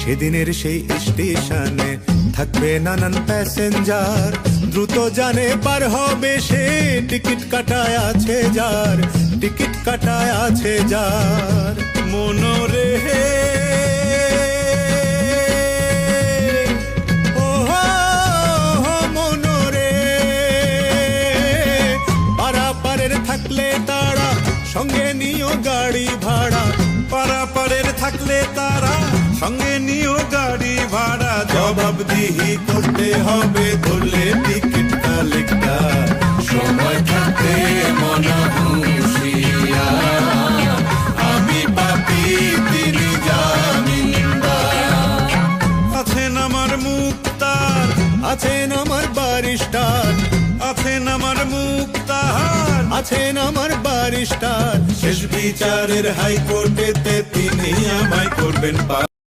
সেদিনের সেই স্টেশনে থাকবে নানান প্যাসেঞ্জার, দ্রুত জানে পার হবে সে, টিকিট কাটায় আছে যার, টিকিট কাটায় আছে যার। মনোরে মনোরে পারাপারের থাকলে তারা সঙ্গে নিও গাড়ি ভাড়া, পারাপারের থাকলে তারা সঙ্গে নিও গাড়ি ভাড়া। জবাবদিহি করতে হবে ধরলে টিকিট কালেক্টর, সময় থাকতে মনা হুঁশিয়ার, আমি পাপী তিনি জামিনদার। আছেন আমার মুক্তার, আছেন আমার ব্যারিস্টার, আছেন আমার মুক্তার, আছেন আমার ব্যারিস্টার, শেষ বিচারের হাইকোর্টেতে তিনি আমায় করবেন